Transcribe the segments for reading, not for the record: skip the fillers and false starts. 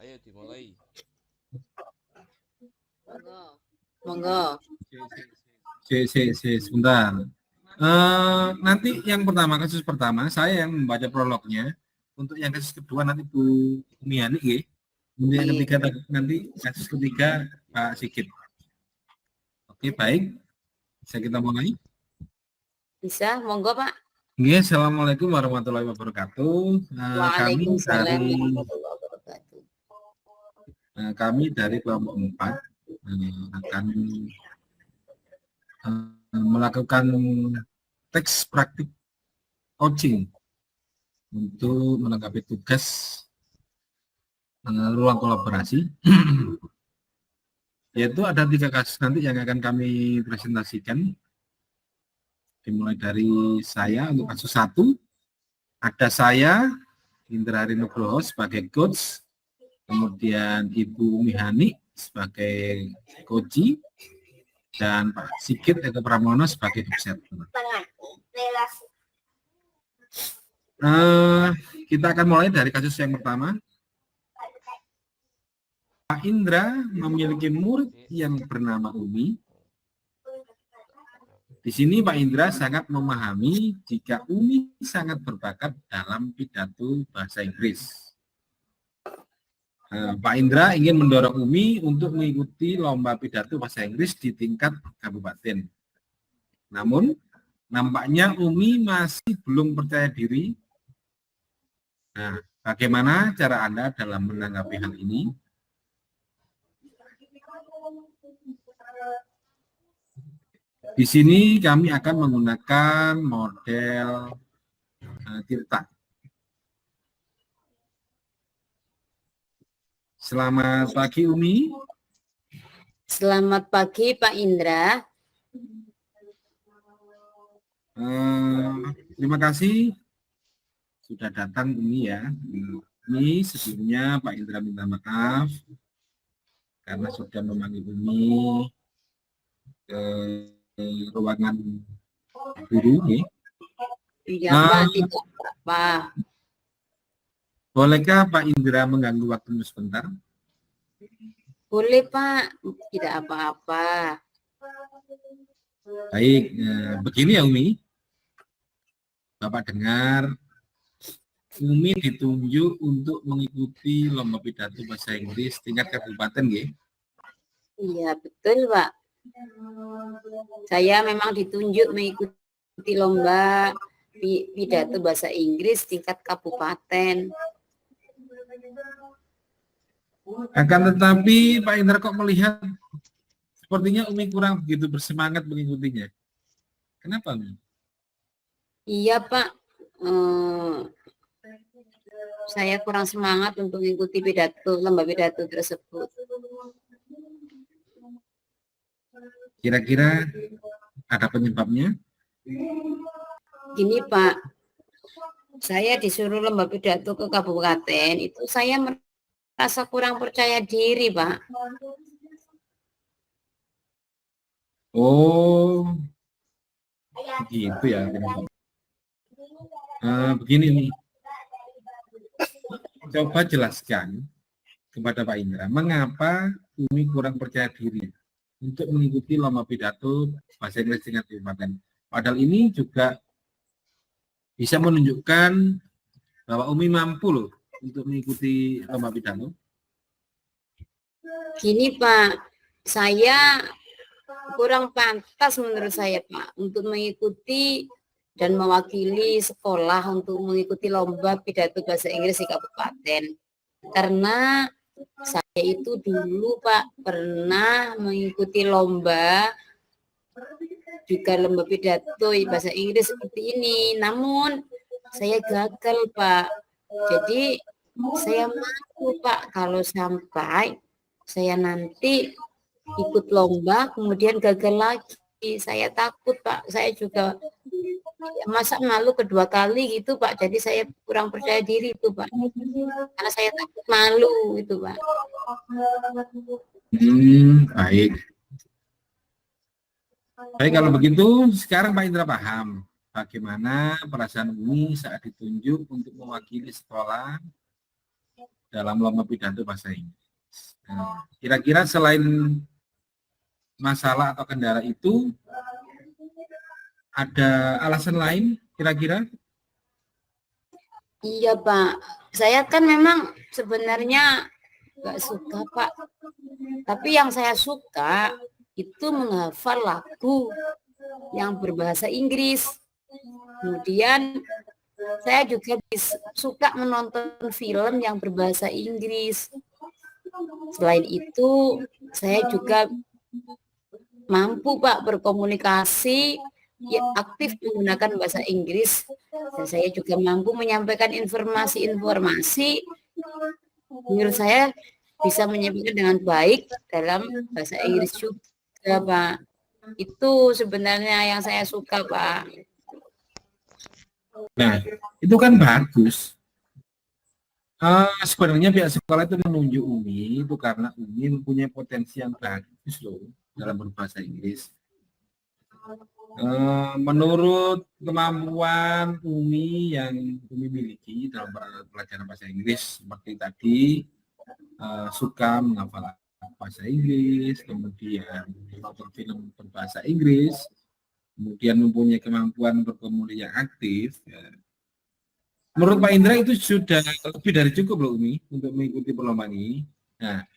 Ayo dimulai. Monggo. Sebentar. Nanti yang pertama, kasus pertama saya yang membaca prolognya. Untuk yang kasus kedua nanti Bu Miani ya. Untuk yang ketiga nanti kasus ketiga Pak Sigit. Oke, baik. Bisa kita mulai? Bisa, monggo Pak. Oke, assalamualaikum warahmatullahi wabarakatuh. Waalaikumsalam warahmatullahi wabarakatuh. Kami dari kelompok 4 akan melakukan teks praktik coaching untuk melengkapi tugas ruang kolaborasi. Yaitu ada 3 kasus nanti yang akan kami presentasikan. Dimulai dari saya untuk kasus 1. Ada saya, Indra Hari Nugroho sebagai coach, kemudian Ibu Mihani sebagai coach, dan Pak Sigit Eko Pramono sebagai observer. Kita akan mulai dari kasus yang pertama. Pak Indra memiliki murid yang bernama Umi. Di sini Pak Indra sangat memahami jika Umi sangat berbakat dalam pidato bahasa Inggris. Pak Indra ingin mendorong Umi untuk mengikuti lomba pidato bahasa Inggris di tingkat kabupaten. Namun, nampaknya Umi masih belum percaya diri. Nah, bagaimana cara Anda dalam menanggapi hal ini? Di sini kami akan menggunakan model Tirta. Selamat pagi Umi. Selamat pagi Pak Indra. Terima kasih sudah datang Umi ya. Ini sebelumnya Pak Indra minta maaf karena sudah memanggil Umi ke ruangan guru ya. Iya Pak, tidak apa. Bolehkah Pak Indra mengganggu waktumu sebentar? Boleh Pak, tidak apa-apa. Baik, begini ya Umi. Bapak dengar, Umi ditunjuk untuk mengikuti lomba pidato bahasa Inggris tingkat kabupaten ya? Iya betul Pak. Saya memang ditunjuk mengikuti lomba pidato bahasa Inggris tingkat kabupaten. Akan tetapi Pak Indra kok melihat sepertinya Umi kurang begitu bersemangat mengikutinya. Kenapa Umi? Iya Pak, saya kurang semangat untuk mengikuti lomba pidato tersebut. Kira-kira ada penyebabnya? Gini Pak, saya disuruh lomba pidato ke kabupaten, itu saya merasa kurang percaya diri Pak. Oh, gitu ya. Begini nih, coba jelaskan kepada Pak Indra, mengapa Umi kurang percaya diri untuk mengikuti lomba pidato bahasa Inggris tingkat kabupaten. Padahal ini juga bisa menunjukkan bahwa Umi mampu loh untuk mengikuti lomba pidato. Gini Pak, saya kurang pantas menurut saya Pak untuk mengikuti dan mewakili sekolah untuk mengikuti lomba pidato bahasa Inggris di kabupaten. Karena saya itu dulu Pak pernah mengikuti lomba pidato bahasa Inggris seperti ini, namun saya gagal Pak. Jadi saya malu Pak kalau sampai saya nanti ikut lomba kemudian gagal lagi. Saya takut Pak, saya juga masa malu kedua kali gitu Pak. Jadi saya kurang percaya diri itu Pak, karena saya takut malu itu Pak. Baik. Baik, kalau begitu sekarang Pak Indra paham bagaimana perasaan Umi saat ditunjuk untuk mewakili sekolah dalam lomba pidato bahasa Inggris. Nah, kira-kira selain masalah atau kendala itu, ada alasan lain kira-kira? Iya Pak, saya kan memang sebenarnya nggak suka Pak, tapi yang saya suka itu menghafal lagu yang berbahasa Inggris. Kemudian saya juga suka menonton film yang berbahasa Inggris. Selain itu, saya juga mampu Pak berkomunikasi ya, aktif menggunakan bahasa Inggris, dan saya juga mampu menyampaikan informasi-informasi menurut saya bisa menyampaikan dengan baik dalam bahasa Inggris juga Pak. Itu sebenarnya yang saya suka Pak. Nah, itu kan bagus. Sebenarnya pihak sekolah itu menunjuk Umi itu karena Umi mempunyai potensi yang bagus loh dalam berbahasa Inggris. Menurut kemampuan Umi yang Umi miliki dalam pelajaran bahasa Inggris seperti tadi, suka menghafal bahasa Inggris, kemudian menonton film berbahasa Inggris, kemudian mempunyai kemampuan berkomunikasi yang aktif, ya. Menurut Pak Indra itu sudah lebih dari cukup loh Umi untuk mengikuti perlombaan ini. Nah,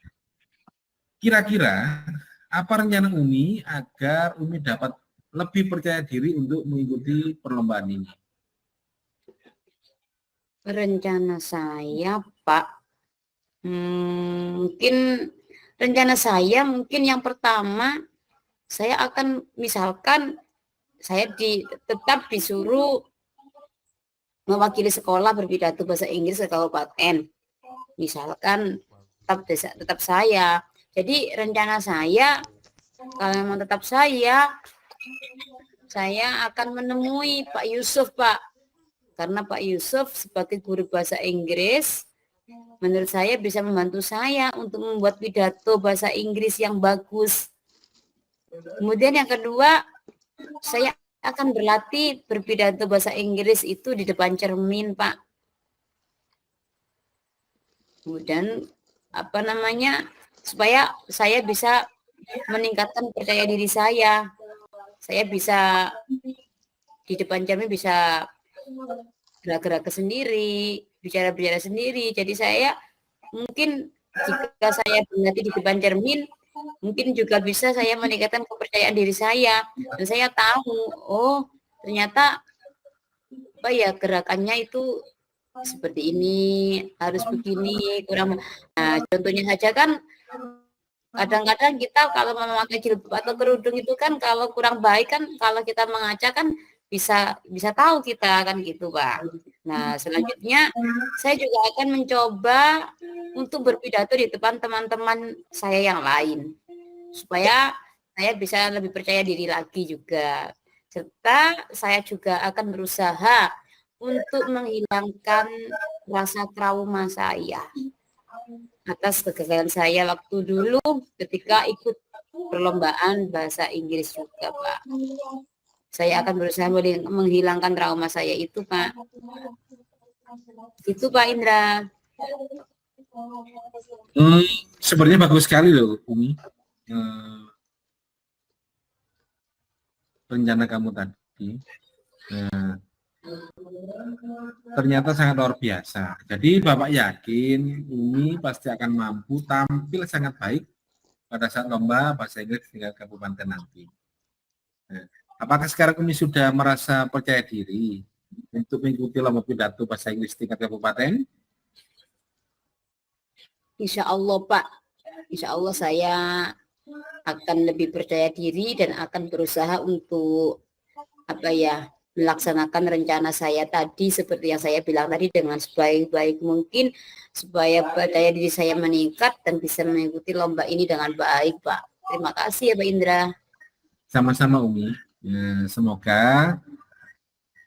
kira-kira apa rencana Umi agar Umi dapat lebih percaya diri untuk mengikuti perlombaan ini? Rencana saya Pak, mungkin rencana saya mungkin yang pertama saya akan misalkan saya tetap disuruh mewakili sekolah berpidato bahasa Inggris ke kabupaten. Misalkan tetap saya. Jadi rencana saya kalau memang tetap saya akan menemui Pak Yusuf Pak. Karena Pak Yusuf sebagai guru bahasa Inggris menurut saya bisa membantu saya untuk membuat pidato bahasa Inggris yang bagus. Kemudian yang kedua, saya akan berlatih berpidato bahasa Inggris itu di depan cermin, Pak. Kemudian supaya saya bisa meningkatkan percaya diri saya. Saya bisa di depan cermin bisa gerak-gerak sendiri, bicara-bicara sendiri. Jadi saya mungkin jika saya berlatih di depan cermin, mungkin juga bisa saya meningkatkan kepercayaan diri saya. Dan saya tahu, oh ternyata gerakannya itu seperti ini, harus begini, kurang. Nah, contohnya saja kan kadang-kadang kita kalau memakai jilbab atau kerudung itu kan kalau kurang baik kan kalau kita mengaca kan bisa tahu kita kan gitu Pak. Nah selanjutnya saya juga akan mencoba untuk berpidato di depan teman-teman saya yang lain supaya saya bisa lebih percaya diri lagi juga, serta saya juga akan berusaha untuk menghilangkan rasa trauma saya atas kegagalan saya waktu dulu ketika ikut perlombaan bahasa Inggris juga Pak. Saya akan berusaha menghilangkan trauma saya itu Pak. Itu Pak Indra. Sebenarnya bagus sekali loh Umi, rencana kamu tadi. Ternyata sangat luar biasa. Jadi Bapak yakin Umi pasti akan mampu tampil sangat baik pada saat lomba bahasa Inggris tingkat kabupaten nanti. Nah, apakah sekarang Umi sudah merasa percaya diri untuk mengikuti lomba pidato bahasa Inggris tingkat kabupaten? Insya Allah Pak, insya Allah saya akan lebih percaya diri dan akan berusaha untuk melaksanakan rencana saya tadi seperti yang saya bilang tadi dengan sebaik-baik mungkin supaya percaya diri saya meningkat dan bisa mengikuti lomba ini dengan baik Pak. Terima kasih ya Pak Indra. Sama-sama Umi. Ya, semoga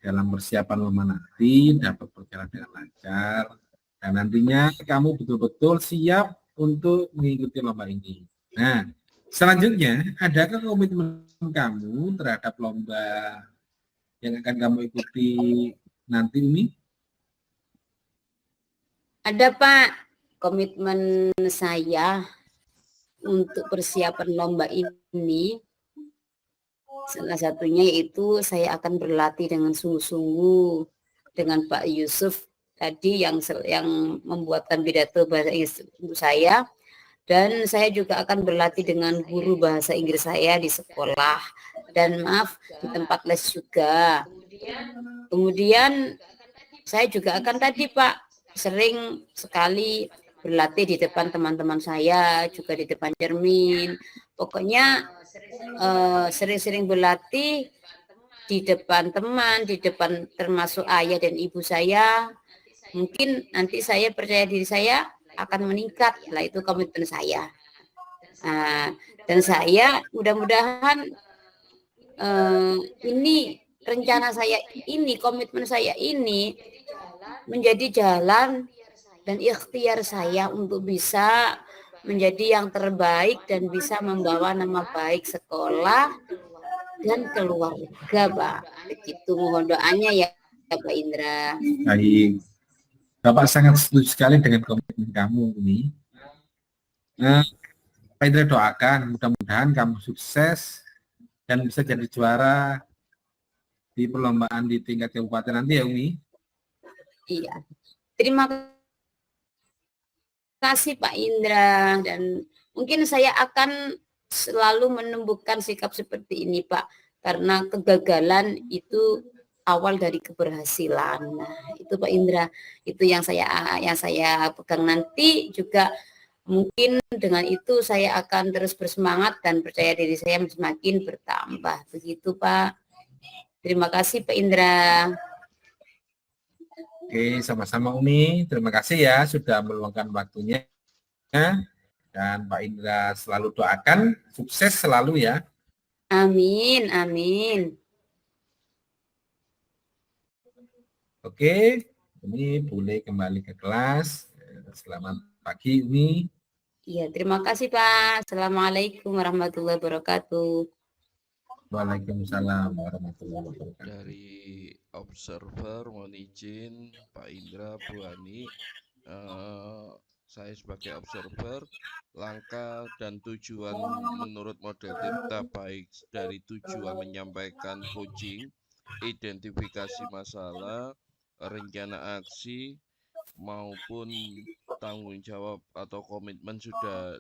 dalam persiapan lomba nanti dapat berjalan dengan lancar dan nantinya kamu betul-betul siap untuk mengikuti lomba ini. Nah, selanjutnya adakah komitmen kamu terhadap lomba yang akan kamu ikuti nanti Umi? Ada Pak. komitmen saya untuk persiapan lomba ini, salah satunya yaitu saya akan berlatih dengan sungguh-sungguh dengan Pak Yusuf tadi yang membuatkan pidato bahasa Inggris untuk saya, dan saya juga akan berlatih dengan guru bahasa Inggris saya di sekolah dan maaf di tempat les juga. Kemudian saya juga akan tadi Pak sering sekali berlatih di depan teman-teman saya, juga di depan cermin. Pokoknya sering-sering berlatih di depan teman, di depan termasuk ayah dan ibu saya. Mungkin nanti saya percaya diri saya akan meningkat. Lah itu komitmen saya. Nah, dan saya mudah-mudahan ini rencana saya ini, komitmen saya ini menjadi jalan dan ikhtiar saya untuk bisa menjadi yang terbaik dan bisa membawa nama baik sekolah dan keluarga, Pak. Begitu mohon doanya ya, Pak Indra. Baik. Bapak sangat setuju sekali dengan komitmen kamu ini. Pak Indra doakan mudah-mudahan kamu sukses dan bisa jadi juara di perlombaan di tingkat kabupaten nanti ya Umi. Iya. Terima kasih Pak Indra, dan mungkin saya akan selalu menumbuhkan sikap seperti ini Pak, karena kegagalan itu awal dari keberhasilan. Nah, itu Pak Indra, itu yang saya pegang. Nanti juga mungkin dengan itu saya akan terus bersemangat dan percaya diri saya semakin bertambah. Begitu Pak. Terima kasih Pak Indra. Oke, sama-sama Umi. Terima kasih ya sudah meluangkan waktunya. Dan Pak Indra selalu doakan sukses selalu ya. Amin, amin. Oke, Umi boleh kembali ke kelas. Selamat pagi Umi. Iya, terima kasih Pak. Assalamualaikum warahmatullahi wabarakatuh. Waalaikumsalam warahmatullahi wabarakatuh. Dari observer mohon izin Pak Indra, Bu Ani, saya sebagai observer, langkah dan tujuan menurut model Tirta baik dari tujuan menyampaikan coaching, identifikasi masalah, rencana aksi maupun tanggung jawab atau komitmen sudah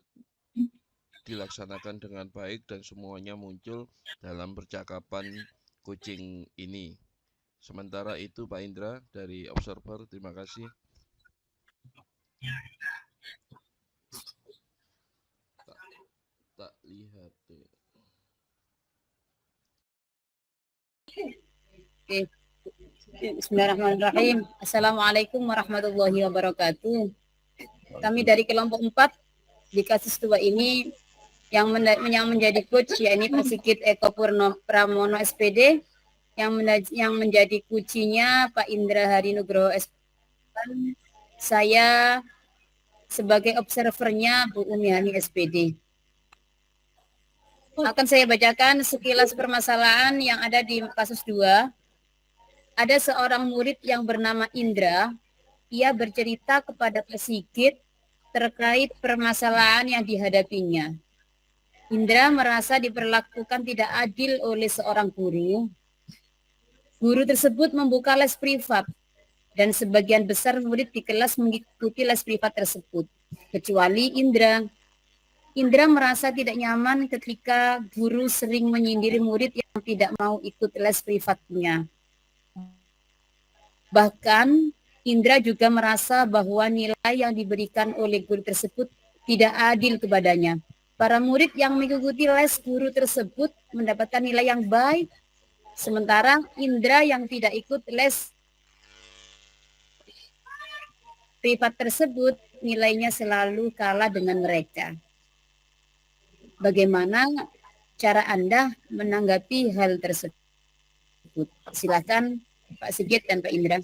dilaksanakan dengan baik dan semuanya muncul dalam percakapan coaching ini. Sementara itu Pak Indra dari Observer, terima kasih. Tak lihat. Oke. Bismillahirrahmanirrahim. Assalamualaikum warahmatullahi wabarakatuh. Kami dari kelompok 4 di kasus 2 ini yang menjadi coach yakni Pak Sigit Eko Pramono SPD, yang menjadi kucinya Pak Indra Hari Nugroho SPD. Saya sebagai observernya Bu Umi Hani SPD. Akan saya bacakan sekilas permasalahan yang ada di kasus 2. Ada seorang murid yang bernama Indra. Ia bercerita kepada Pak Sigit terkait permasalahan yang dihadapinya. Indra merasa diperlakukan tidak adil oleh seorang guru. Guru tersebut membuka les privat dan sebagian besar murid di kelas mengikuti les privat tersebut, kecuali Indra. Indra merasa tidak nyaman ketika guru sering menyindir murid yang tidak mau ikut les privatnya. Bahkan Indra juga merasa bahwa nilai yang diberikan oleh guru tersebut tidak adil kepadanya. Para murid yang mengikuti les guru tersebut mendapatkan nilai yang baik, sementara Indra yang tidak ikut les privat tersebut nilainya selalu kalah dengan mereka. Bagaimana cara Anda menanggapi hal tersebut? Silakan Pak Sigit dan Pak Indra.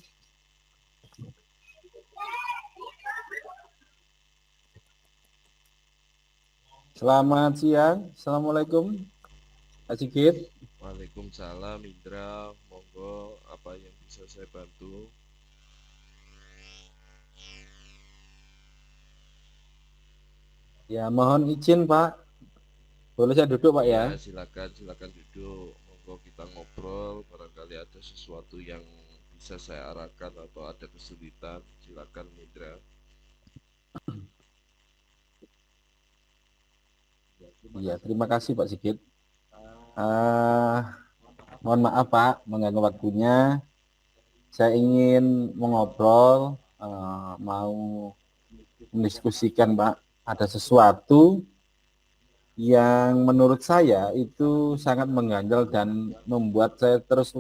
Selamat siang. Assalamualaikum Pak Sigit. Waalaikumsalam Indra, monggo apa yang bisa saya bantu? Ya, mohon izin Pak. Boleh saya duduk Pak ya? Ya, silakan duduk. Monggo kita ngobrol. Barangkali ada sesuatu yang bisa saya arahkan atau ada kesulitan. Silakan, Indra. Iya, terima kasih Pak Sigit. Eh, mohon maaf Pak, mengganggu waktunya. Saya ingin mengobrol, mau mendiskusikan Pak. Ada sesuatu yang menurut saya itu sangat mengganjal dan membuat saya terus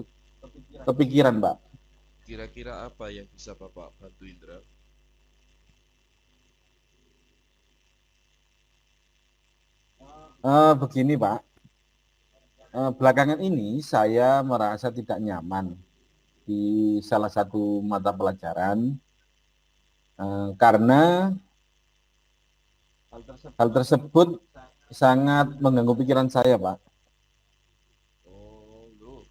kepikiran Pak. Kira-kira apa yang bisa Bapak bantu, Indra? Begini Pak, belakangan ini saya merasa tidak nyaman di salah satu mata pelajaran karena hal tersebut sangat mengganggu pikiran saya, Pak. Oh, loh.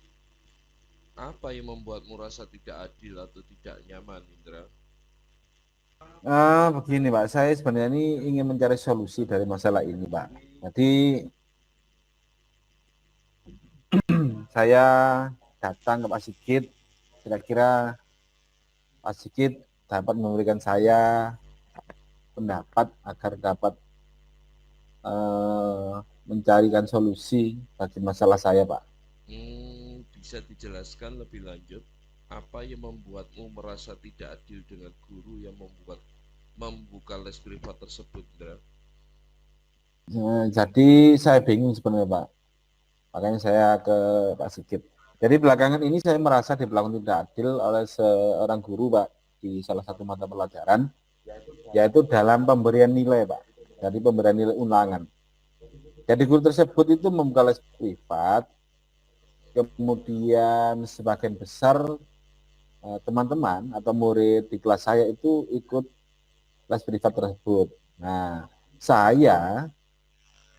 Apa yang membuatmu rasa tidak adil atau tidak nyaman, Indra? Begini, Pak, saya sebenarnya ini ingin mencari solusi dari masalah ini, Pak. Jadi saya datang ke Pak Sigit, kira-kira Pak Sigit dapat memberikan saya pendapat agar dapat mencarikan solusi bagi masalah saya, Pak. Bisa dijelaskan lebih lanjut apa yang membuatmu merasa tidak adil dengan guru yang membuka les privat tersebut, Indra? Jadi saya bingung sebenarnya, Pak. Makanya saya ke Pak Sigit. Jadi belakangan ini saya merasa diperlakukan tidak adil oleh seorang guru, Pak, di salah satu mata pelajaran, yaitu dalam pemberian nilai, Pak. Jadi pemberian nilai ulangan. Jadi guru tersebut itu membuka les privat, kemudian sebagian besar teman-teman atau murid di kelas saya itu ikut les privat tersebut. Nah, saya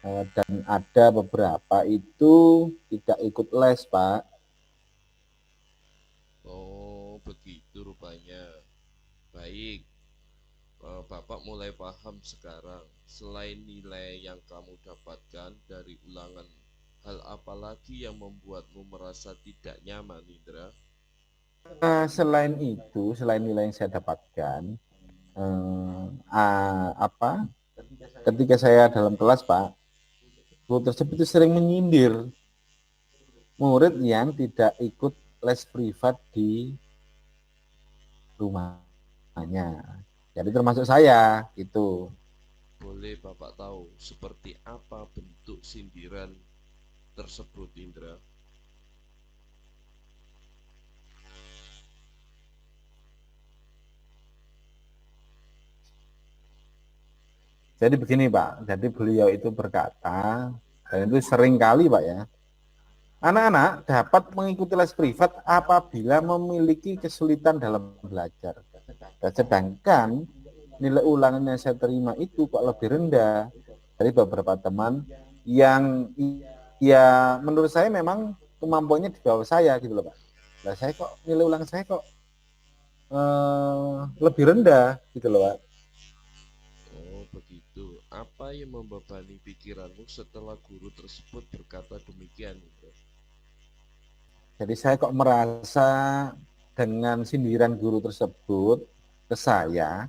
dan ada beberapa itu tidak ikut les, Pak. Oh, begitu rupanya. Baik, Bapak mulai paham sekarang. Selain nilai yang kamu dapatkan dari ulangan, hal apa lagi yang membuatmu merasa tidak nyaman, Indra? Selain nilai yang saya dapatkan, apa? Ketika saya dalam kelas, Pak, guru tersebut itu sering menyindir murid yang tidak ikut les privat di rumahnya. Jadi termasuk saya, gitu. Boleh Bapak tahu seperti apa bentuk sindiran tersebut, Indra? Jadi begini, Pak. Jadi beliau itu berkata, dan itu sering kali, Pak ya, anak-anak dapat mengikuti les privat apabila memiliki kesulitan dalam belajar. Dan sedangkan nilai ulangan yang saya terima itu kok lebih rendah dari beberapa teman yang ya menurut saya memang kemampuannya di bawah saya gitu loh Pak. Nah saya kok nilai ulangan saya kok lebih rendah gitu loh Pak. Oh, begitu. Apa yang membebani pikiranmu setelah guru tersebut berkata demikian, Indra? Jadi saya kok merasa dengan sindiran guru tersebut ke saya,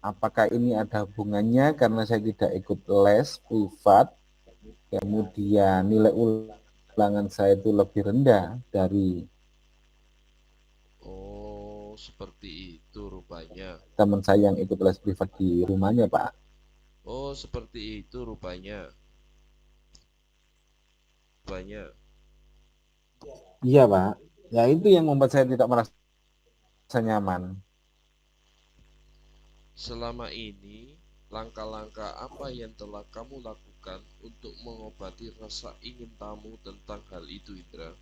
apakah ini ada hubungannya karena saya tidak ikut les privat, kemudian nilai ulangan saya itu lebih rendah dari Oh, seperti itu rupanya. teman saya yang ikut les privat di rumahnya, Pak. Oh, seperti itu rupanya. Banyak. Iya, Pak. Ya itu yang membuat saya tidak merasa nyaman. Selama ini, langkah-langkah apa yang telah kamu lakukan untuk mengobati rasa ingin tahu tentang hal itu, Indra?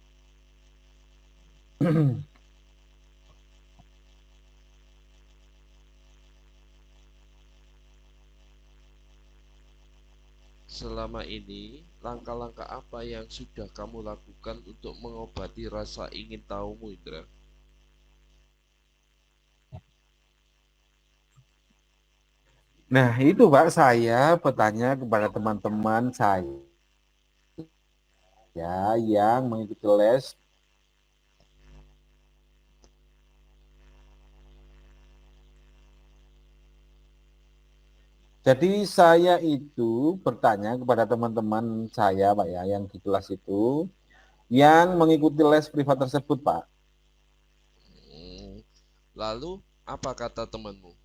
Selama ini, langkah-langkah apa yang sudah kamu lakukan untuk mengobati rasa ingin tahumu, Indra? Nah, itu Pak, saya bertanya kepada teman-teman saya yang mengikuti les. Jadi saya itu bertanya kepada teman-teman saya, Pak ya, yang di kelas itu, yang mengikuti les privat tersebut, Pak. Lalu apa kata temanmu?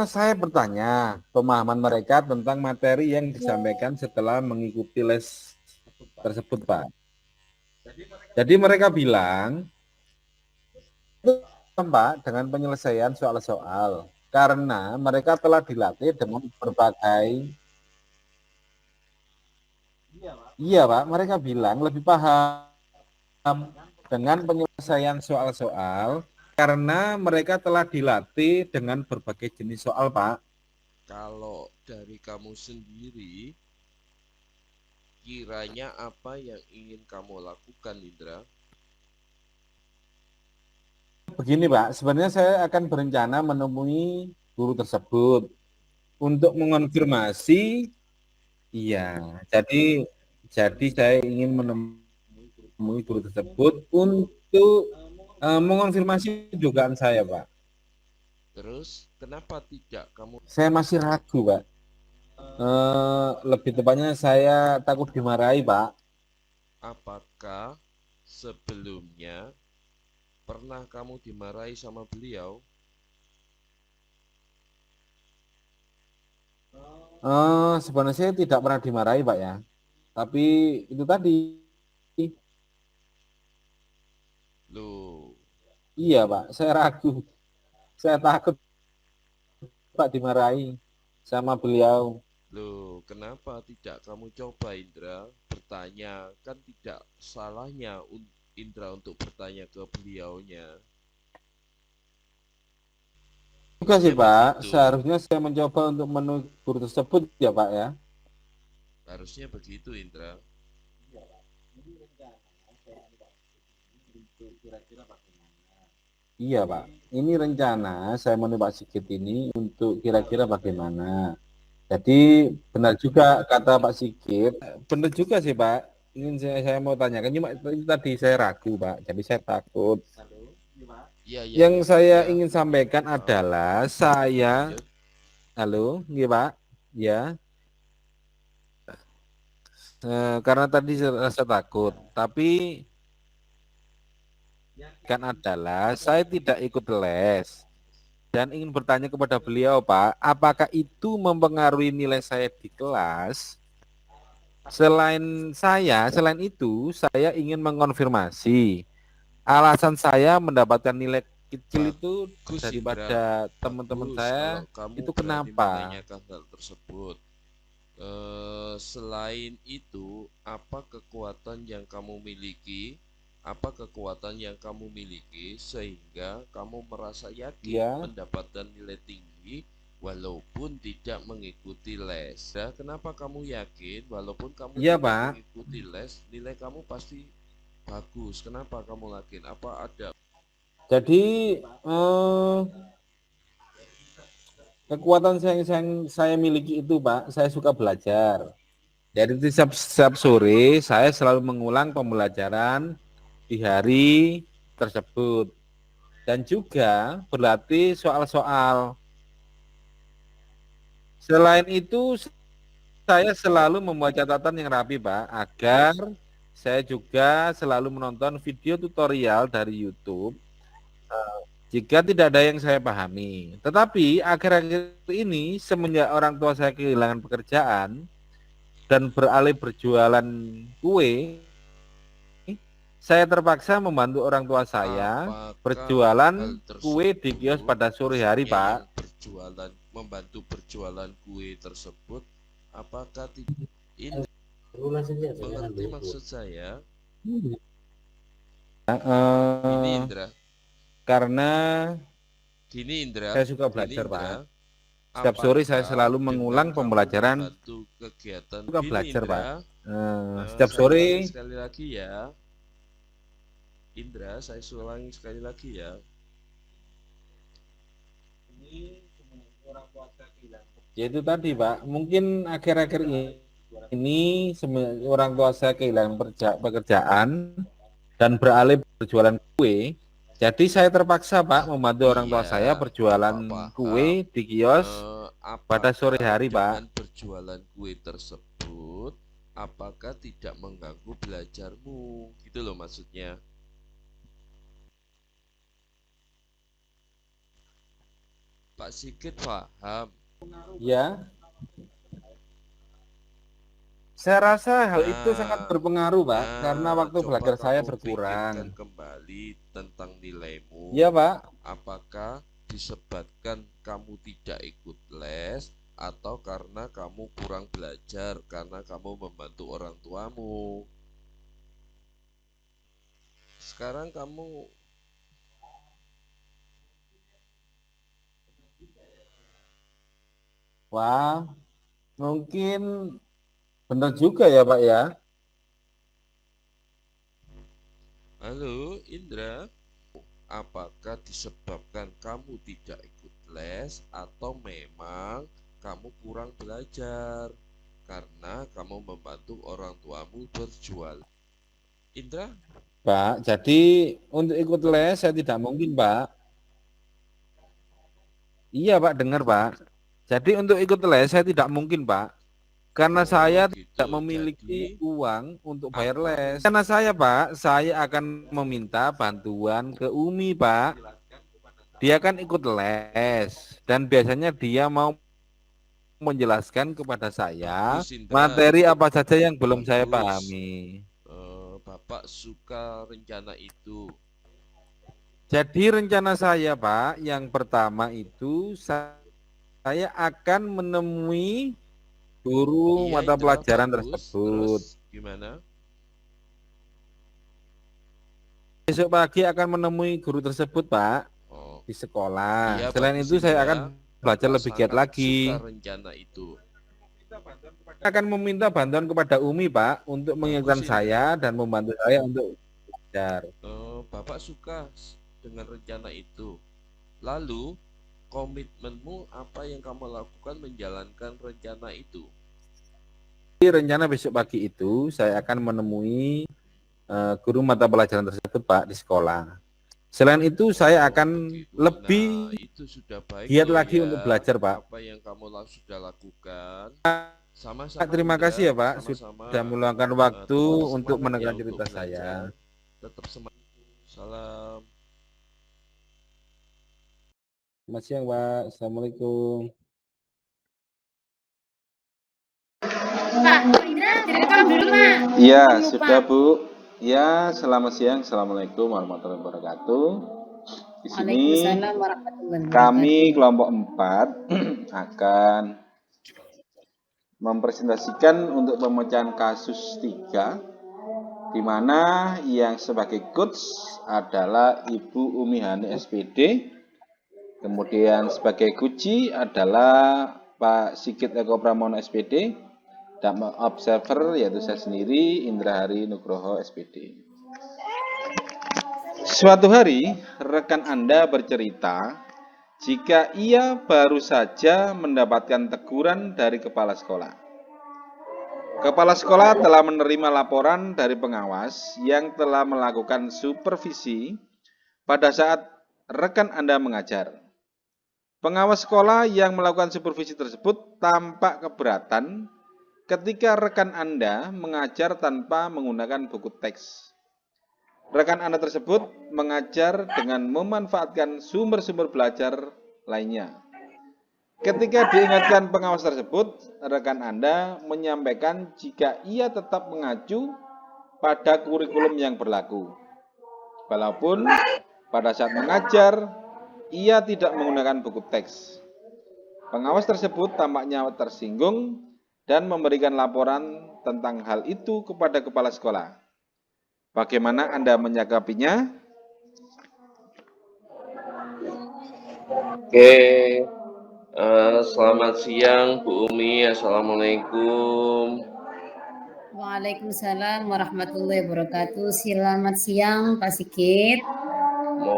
Saya bertanya pemahaman mereka tentang materi yang disampaikan setelah mengikuti les tersebut, Pak. Jadi mereka bilang, Pak, dengan penyelesaian soal-soal, karena mereka telah dilatih dengan berbagai, iya Pak, mereka bilang lebih paham dengan penyelesaian soal-soal, karena mereka telah dilatih dengan berbagai jenis soal, Pak. Kalau dari kamu sendiri, kiranya apa yang ingin kamu lakukan, Indra? Begini Pak, sebenarnya saya akan berencana menemui guru tersebut untuk mengonfirmasi, iya, jadi saya ingin menemui guru tersebut untuk mengonfirmasi dugaan saya, Pak. Terus, kenapa tidak kamu? Saya masih ragu, Pak. Lebih tepatnya saya takut dimarahi, Pak. Apakah sebelumnya pernah kamu dimarahi sama beliau? Sebenarnya saya tidak pernah dimarahi, Pak ya. Tapi itu tadi, Loh, iya, Pak. Saya ragu, saya takut Pak dimarahi sama beliau. loh, kenapa tidak kamu coba, Indra, bertanya? Kan tidak salahnya Indra untuk bertanya ke beliaunya. Juga sih Harusnya Pak, begitu. seharusnya saya mencoba untuk menu guru tersebut ya Pak ya. Harusnya begitu, Indra. Iya Pak, ini rencana saya menu Pak Sigit ini untuk kira-kira bagaimana. Jadi benar juga kata Pak Sigit, benar juga sih Pak. Ingin saya mau tanyakan, cuma itu tadi saya ragu Pak, jadi saya takut. Iya, iya, Yang iya. saya Ya, ingin sampaikan adalah saya, lanjut. halo, iya Pak, ya. Karena tadi saya rasa takut, tapi kan adalah saya tidak ikut les dan ingin bertanya kepada beliau, Pak, apakah itu mempengaruhi nilai saya di kelas? Selain itu, saya ingin mengonfirmasi alasan saya mendapatkan nilai kecil itu Bagus, Indra. daripada teman-teman Bagus kalau saya, kamu itu berani kenapa? menanyakan hal tersebut. Selain itu, apa kekuatan yang kamu miliki? Apa kekuatan yang kamu miliki sehingga kamu merasa yakin Ya, mendapatkan nilai tinggi walaupun tidak mengikuti les? Ya, kenapa kamu yakin walaupun kamu iya tidak Pak. mengikuti les, nilai kamu pasti bagus? Kenapa kamu yakin? Apa ada? Jadi kekuatan saya miliki itu, Pak, saya suka belajar. Jadi setiap sore saya selalu mengulang pembelajaran di hari tersebut dan juga berlatih soal-soal. Selain itu saya selalu membuat catatan yang rapi, Pak, agar saya juga selalu menonton video tutorial dari YouTube jika tidak ada yang saya pahami. Tetapi akhir-akhir ini semenjak orang tua saya kehilangan pekerjaan dan beralih berjualan kue, saya terpaksa membantu orang tua saya Apakah berjualan hal kue di kios tersebut, pada sore hari, maksudnya yang Pak. berjualan, membantu berjualan kue tersebut, apakah tidak mengerti maksud saya? Ini Eh, Indra, karena gini Indra, saya suka gini belajar, Indra, Pak. Setiap sore saya apakah selalu dengan mengulang kamu pembelajaran, membantu kegiatan suka gini belajar, Pak. Indra, Setiap saya sore, ulangi sekali lagi ya, Indra, saya ulangi sekali lagi ya. Yaitu tadi Pak, mungkin akhir-akhir ini orang tua saya kehilangan pekerjaan dan beralih berjualan kue. Jadi saya terpaksa Pak membantu orang tua saya Iya, berjualan Bapak kue paham. di kios pada sore Apakah hari dengan Pak. berjualan kue tersebut, apakah tidak mengganggu belajarmu? Gitu loh maksudnya. Pak Sigit paham. Ya, saya rasa hal itu sangat Nah, berpengaruh Pak, karena waktu coba belajar saya kamu pikirkan berkurang. kembali tentang nilaimu. Ya Pak, Apakah disebabkan kamu tidak ikut les atau karena kamu kurang belajar karena kamu membantu orang tuamu? Sekarang kamu wah mungkin benar juga ya Pak ya. halo Indra, apakah disebabkan kamu tidak ikut les atau memang kamu kurang belajar karena kamu membantu orang tuamu berjual? Indra, Pak, jadi untuk ikut les saya tidak mungkin Pak. Iya Pak, dengar Pak. Jadi untuk ikut les saya tidak mungkin Pak. Karena saya oh tidak gitu. memiliki Jadi uang untuk bayar apa? les. Karena saya Pak, saya akan meminta bantuan ke Umi Pak. Dia kan ikut les dan biasanya dia mau menjelaskan kepada saya Bagus Indra, materi apa saja yang belum saya bagus. pahami. Bapak suka rencana itu. Jadi rencana saya Pak, yang pertama itu saya akan menemui guru Iya mata Indra, pelajaran bagus. Terus tersebut. gimana? Besok pagi akan menemui guru tersebut Pak Oh, di sekolah. iya Selain bagus itu saya Indra. akan belajar Bapak lebih giat sangat suka lagi. rencana itu. Akan meminta bantuan kepada Umi Pak untuk mengingatkan Bagus Indra. saya dan membantu saya untuk belajar. Bapak suka dengan rencana itu. Lalu, komitmenmu apa yang kamu lakukan menjalankan rencana itu? Jadi rencana besok pagi itu saya akan menemui guru mata pelajaran tersebut Pak di sekolah. Selain itu saya Oh, akan begitu. lebih Nah, itu sudah baik giat loh lagi untuk ya. belajar Pak. Apa yang kamu sudah lakukan. Sama-sama Terima kasih Indra, ya Pak sama-sama. sudah meluangkan waktu Tetap untuk semangat ya mendengar untuk cerita belajar. saya. Tetap semangat. Salam. Selamat siang Pak. Assalamualaikum. Pak, direkam dulu Pak. Iya, Belum lupa. sudah Bu. Ya, selamat siang. Assalamualaikum warahmatullahi wabarakatuh. Di sini Waalaikumsalam warahmatullahi kami wabarakatuh. kelompok 4 akan mempresentasikan untuk pemecahan kasus 3, di mana yang sebagai coach adalah Ibu Umi Hani SPD, kemudian sebagai guci adalah Pak Sigit Eko Pramono SPD, dan observer yaitu saya sendiri Indra Hari Nugroho SPD. Suatu hari rekan Anda bercerita jika ia baru saja mendapatkan teguran dari kepala sekolah. Kepala sekolah telah menerima laporan dari pengawas yang telah melakukan supervisi pada saat rekan Anda mengajar. Pengawas sekolah yang melakukan supervisi tersebut tampak keberatan ketika rekan Anda mengajar tanpa menggunakan buku teks. Rekan Anda tersebut mengajar dengan memanfaatkan sumber-sumber belajar lainnya. Ketika diingatkan pengawas tersebut, rekan Anda menyampaikan jika ia tetap mengacu pada kurikulum yang berlaku. Walaupun pada saat mengajar, ia tidak menggunakan buku teks. Pengawas tersebut tampaknya tersinggung dan memberikan laporan tentang hal itu kepada kepala sekolah. Bagaimana Anda menyikapinya? Oke, selamat siang Bu Umi. Assalamualaikum. Waalaikumsalam warahmatullahi wabarakatuh. Selamat siang Pak Sigit.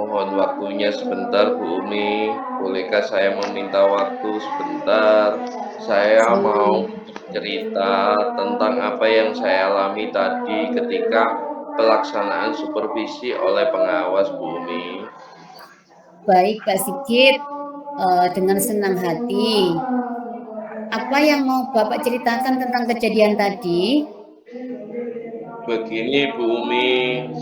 Mohon waktunya sebentar, Bu Umi. Bolehkah saya meminta waktu sebentar? Saya mau cerita tentang apa yang saya alami tadi ketika pelaksanaan supervisi oleh pengawas, Bu Umi. Baik Pak Sigit, dengan senang hati. Apa yang mau Bapak ceritakan tentang kejadian tadi? Begini Bu Umi,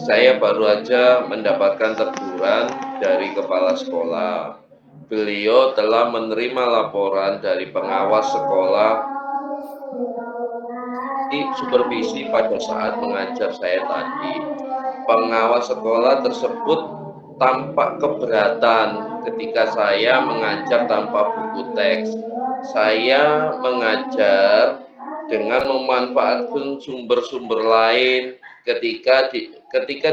saya baru aja mendapatkan teguran dari kepala sekolah. Beliau telah menerima laporan dari pengawas sekolah di supervisi pada saat mengajar saya tadi. Pengawas sekolah tersebut tampak keberatan ketika saya mengajar tanpa buku teks. Saya mengajar dengan memanfaatkan sumber-sumber lain. Ketika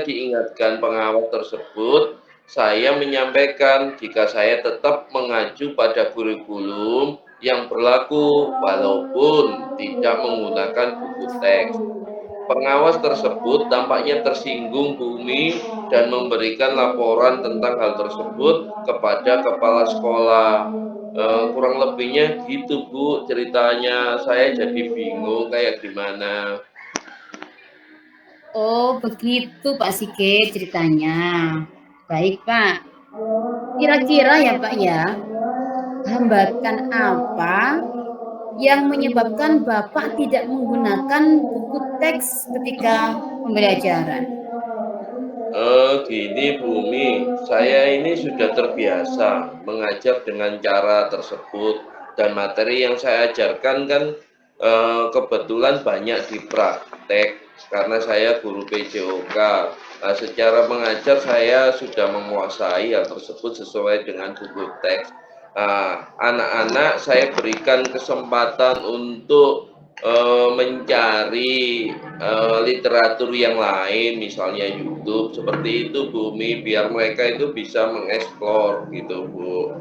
diingatkan pengawas tersebut, saya menyampaikan jika saya tetap mengacu pada kurikulum yang berlaku walaupun tidak menggunakan buku teks. Pengawas tersebut tampaknya tersinggung Bumi dan memberikan laporan tentang hal tersebut kepada kepala sekolah. Kurang lebihnya gitu Bu ceritanya, saya jadi bingung kayak gimana. Oh, begitu Pak Sigit ceritanya. Baik Pak. Kira-kira ya Pak ya, hambatan apa yang menyebabkan Bapak tidak menggunakan buku teks ketika pembelajaran? Gini Bumi, saya ini sudah terbiasa mengajar dengan cara tersebut dan materi yang saya ajarkan kan kebetulan banyak di praktek karena saya guru PJOK. Nah, secara mengajar saya sudah menguasai hal tersebut sesuai dengan buku teks. Nah, anak-anak saya berikan kesempatan untuk mencari literatur yang lain, misalnya YouTube, seperti itu Bumi, biar mereka itu bisa mengeksplor gitu Bu.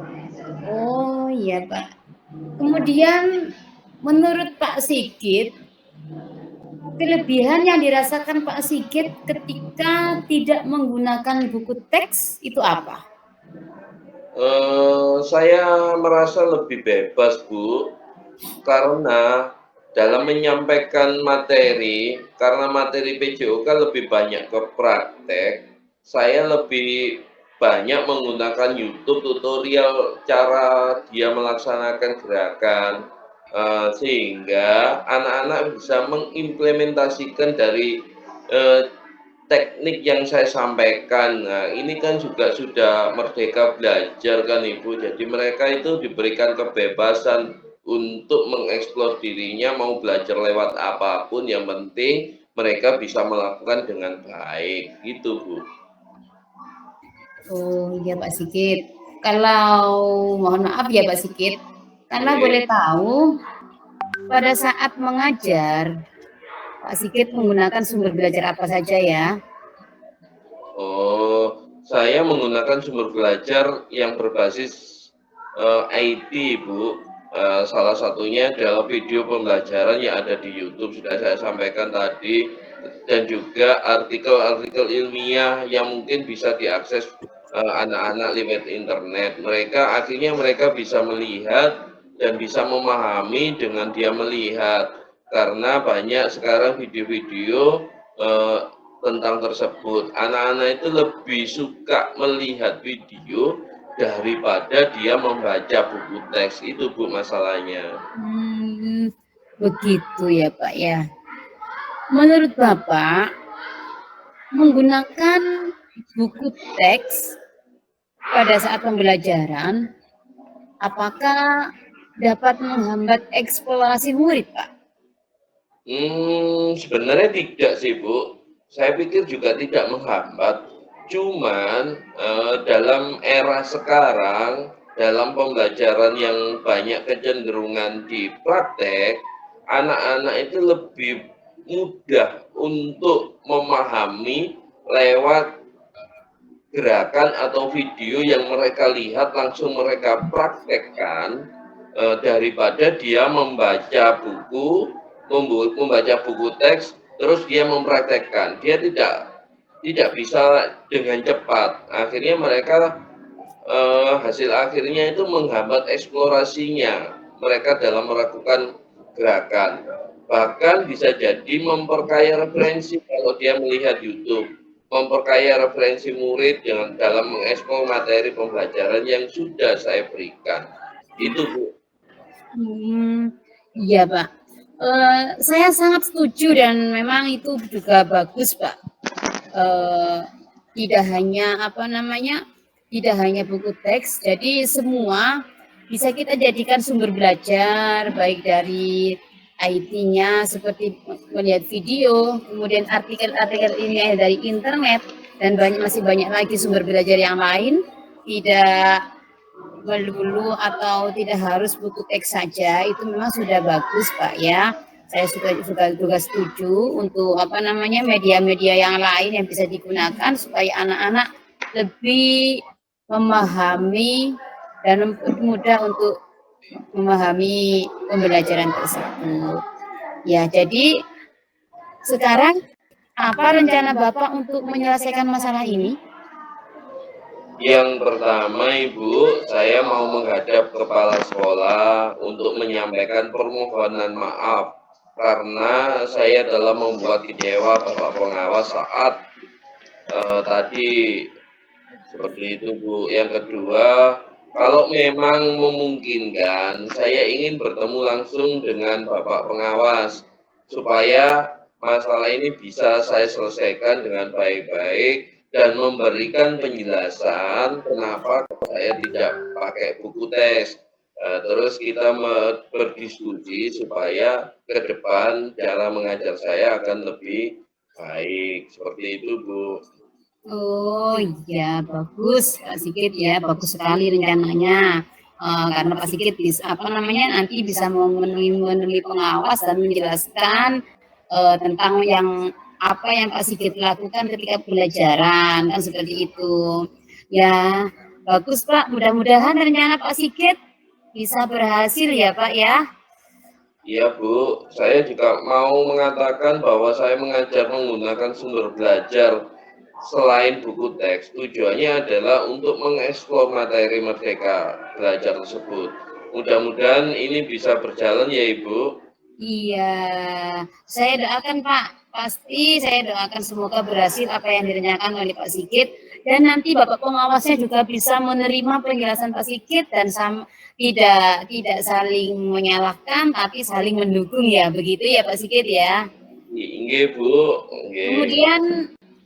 Oh iya Pak. Kemudian menurut Pak Sigit, kelebihan yang dirasakan Pak Sigit ketika tidak menggunakan buku teks itu apa? Saya merasa lebih bebas Bu, karena dalam menyampaikan materi, karena materi PJOK lebih banyak ke praktek, saya lebih banyak menggunakan YouTube tutorial cara dia melaksanakan gerakan, sehingga anak-anak bisa mengimplementasikan dari teknik yang saya sampaikan. Nah, ini kan juga sudah merdeka belajar kan Ibu. Jadi mereka itu diberikan kebebasan untuk mengeksplor dirinya, mau belajar lewat apapun, yang penting mereka bisa melakukan dengan baik. Gitu Bu. Oh iya Pak Sigit. Kalau mohon maaf ya Pak Sigit, karena boleh tahu pada saat mengajar Pak Sigit menggunakan sumber belajar apa saja ya? Oh, saya menggunakan sumber belajar yang berbasis IT, Bu. Salah satunya adalah video pembelajaran yang ada di YouTube, sudah saya sampaikan tadi, dan juga artikel-artikel ilmiah yang mungkin bisa diakses anak-anak lewat internet. Akhirnya mereka bisa melihat dan bisa memahami dengan dia melihat, karena banyak sekarang video-video tentang tersebut. Anak-anak itu lebih suka melihat video daripada dia membaca buku teks. Itu Bu masalahnya. Begitu ya Pak ya. Menurut Bapak, menggunakan buku teks pada saat pembelajaran, apakah dapat menghambat eksplorasi murid, Pak? Sebenarnya tidak sih Bu. Saya pikir juga tidak menghambat. Cuman dalam era sekarang, dalam pembelajaran yang banyak kecenderungan di praktek, anak-anak itu lebih mudah untuk memahami lewat gerakan atau video yang mereka lihat langsung mereka praktekkan, daripada dia membaca buku teks terus dia mempraktekkan. Dia tidak bisa dengan cepat. Akhirnya mereka hasil akhirnya itu menghambat eksplorasinya mereka dalam melakukan gerakan. Bahkan bisa jadi memperkaya referensi kalau dia melihat YouTube, memperkaya referensi murid dengan dalam mengeksplor materi pembelajaran yang sudah saya berikan. Itu Bu. Iya Pak. Saya sangat setuju dan memang itu juga bagus Pak. Tidak hanya tidak hanya buku teks, jadi semua bisa kita jadikan sumber belajar, baik dari IT-nya seperti melihat video, kemudian artikel-artikel ini dari internet, dan masih banyak lagi sumber belajar yang lain, tidak melulu atau tidak harus buku teks saja. Itu memang sudah bagus Pak ya. Saya juga setuju untuk media-media yang lain yang bisa digunakan supaya anak-anak lebih memahami dan mudah untuk memahami pembelajaran tersebut. Ya, jadi sekarang apa rencana Bapak untuk menyelesaikan masalah ini? Yang pertama Ibu, saya mau menghadap kepala sekolah untuk menyampaikan permohonan maaf karena saya telah membuat kecewa Bapak pengawas saat tadi seperti itu Bu. Yang kedua, kalau memang memungkinkan, saya ingin bertemu langsung dengan Bapak pengawas supaya masalah ini bisa saya selesaikan dengan baik-baik dan memberikan penjelasan kenapa saya tidak pakai buku tes. Terus kita berdiskusi supaya ke depan cara mengajar saya akan lebih baik. Seperti itu Bu. Oh iya, bagus Pak Sigit ya, bagus sekali rencananya. Karena Pak Sigit bisa nanti bisa menemui pengawas dan menjelaskan tentang apa yang Pak Sigit lakukan ketika pembelajaran, kan seperti itu. Ya, bagus Pak. Mudah-mudahan rencana Pak Sigit bisa berhasil ya Pak ya. Iya Bu, saya juga mau mengatakan bahwa saya mengajar menggunakan sumber belajar selain buku teks. Tujuannya adalah untuk mengeksplor materi merdeka belajar tersebut. Mudah-mudahan ini bisa berjalan ya Ibu. Iya, saya doakan Pak, pasti saya doakan semoga berhasil apa yang direncanakan oleh Pak Sigit, dan nanti Bapak pengawasnya juga bisa menerima penjelasan Pak Sigit dan tidak saling menyalahkan tapi saling mendukung ya, begitu ya Pak Sigit ya. Nggih Bu. Nggih. Kemudian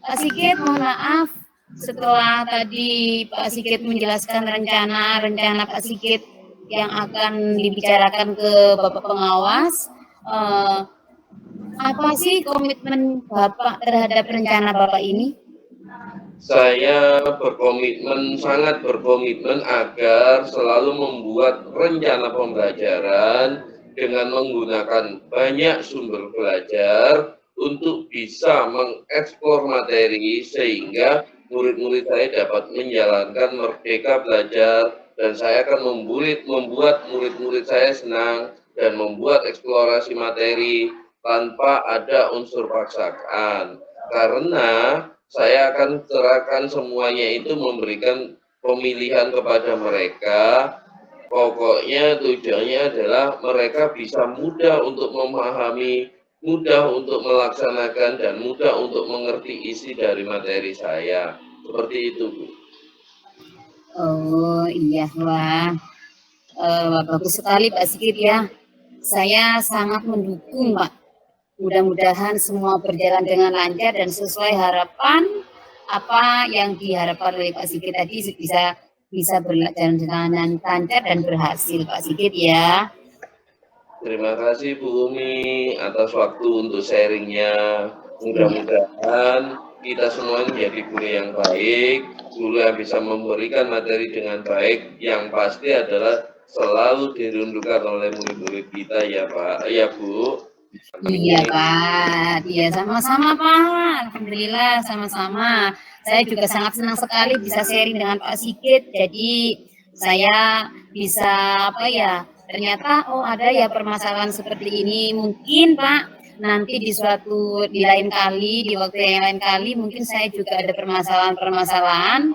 Pak Sigit mohon maaf, setelah tadi Pak Sigit menjelaskan rencana Pak Sigit yang akan dibicarakan ke Bapak pengawas, apa sih komitmen Bapak terhadap rencana Bapak ini? Saya sangat berkomitmen agar selalu membuat rencana pembelajaran dengan menggunakan banyak sumber belajar untuk bisa mengeksplor materi sehingga murid-murid saya dapat menjalankan merdeka belajar, dan saya akan membuat murid-murid saya senang dan membuat eksplorasi materi tanpa ada unsur paksaan, karena saya akan serahkan semuanya itu memberikan pemilihan kepada mereka. Pokoknya tujuannya adalah mereka bisa mudah untuk memahami, mudah untuk melaksanakan, dan mudah untuk mengerti isi dari materi saya. Seperti itu, Bu. Oh iya, wah, bagus sekali Pak Sigit ya. Saya sangat mendukung Pak. Mudah-mudahan semua berjalan dengan lancar dan sesuai harapan apa yang diharapkan oleh Pak Sigit tadi bisa berjalan dengan lancar dan berhasil Pak Sigit ya. Terima kasih Bu Umi atas waktu untuk sharingnya. Mudah-mudahan kita semua menjadi guru yang baik, guru yang bisa memberikan materi dengan baik, yang pasti adalah selalu dirindukan oleh murid-murid kita ya Pak, ya Bu. Iya Pak, iya sama-sama Pak. Alhamdulillah sama-sama. Saya juga sangat senang sekali bisa sharing dengan Pak Sigit. Jadi saya bisa ternyata ada ya permasalahan seperti ini. Mungkin Pak nanti di lain kali, di waktu yang lain kali mungkin saya juga ada permasalahan-permasalahan.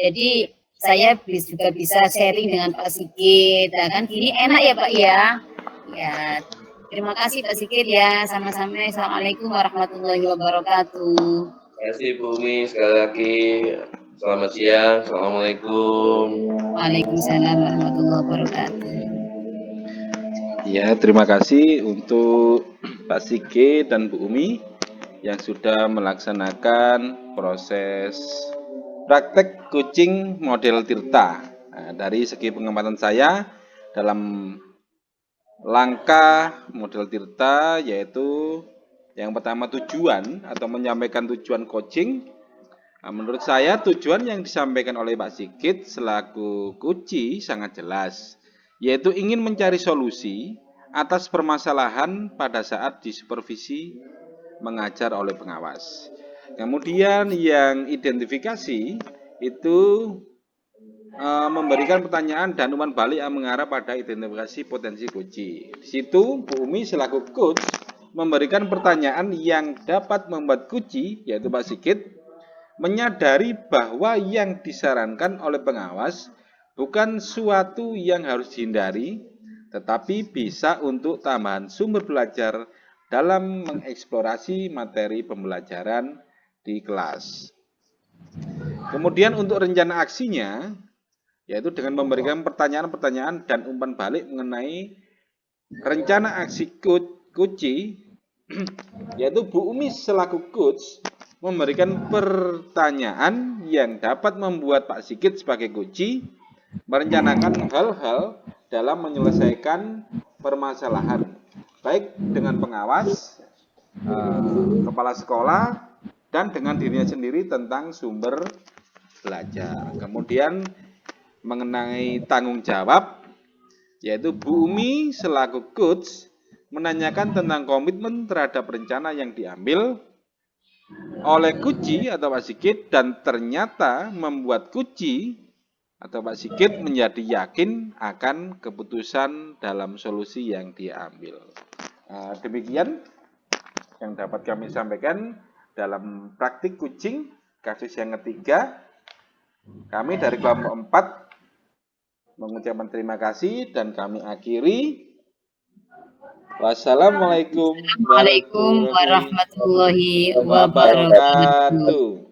Jadi saya juga bisa sharing dengan Pak Sigit. Nah, kan gini enak ya Pak ya. Ya, terima kasih Pak Sigit ya. Sama-sama. Assalamualaikum warahmatullahi wabarakatuh. Terima kasih Bu Umi sekali lagi. Selamat siang. Assalamualaikum. Waalaikumsalam warahmatullahi wabarakatuh. Ya, terima kasih untuk Pak Sigit dan Bu Umi yang sudah melaksanakan proses praktek coaching model Tirta. Nah, dari segi pengamatan saya dalam langkah model Tirta yaitu yang pertama tujuan atau menyampaikan tujuan coaching. Nah, menurut saya tujuan yang disampaikan oleh Pak Sigit selaku coach sangat jelas, yaitu ingin mencari solusi atas permasalahan pada saat disupervisi mengajar oleh pengawas. Kemudian yang identifikasi itu memberikan pertanyaan dan umpan balik yang mengarah pada identifikasi potensi coach. Di situ Bu Umi selaku coach memberikan pertanyaan yang dapat membuat coach, yaitu Pak Sigit, menyadari bahwa yang disarankan oleh pengawas bukan suatu yang harus dihindari, tetapi bisa untuk tambahan sumber belajar dalam mengeksplorasi materi pembelajaran di kelas. Kemudian untuk rencana aksinya, yaitu dengan memberikan pertanyaan-pertanyaan dan umpan balik mengenai rencana aksi coach, yaitu Bu Umi selaku coach memberikan pertanyaan yang dapat membuat Pak Sigit sebagai coach merencanakan hal-hal dalam menyelesaikan permasalahan, baik dengan pengawas, kepala sekolah, dan dengan dirinya sendiri tentang sumber belajar. Kemudian mengenai tanggung jawab, yaitu Bu Umi selaku coach menanyakan tentang komitmen terhadap rencana yang diambil oleh Kuci atau Pak Sigit dan ternyata membuat Kuci atau Pak Sigit menjadi yakin akan keputusan dalam solusi yang diambil. Demikian yang dapat kami sampaikan dalam praktik coaching kasus yang ketiga. Kami dari kelompok 4 mengucapkan terima kasih dan kami akhiri. Wassalamualaikum warahmatullahi wabarakatuh.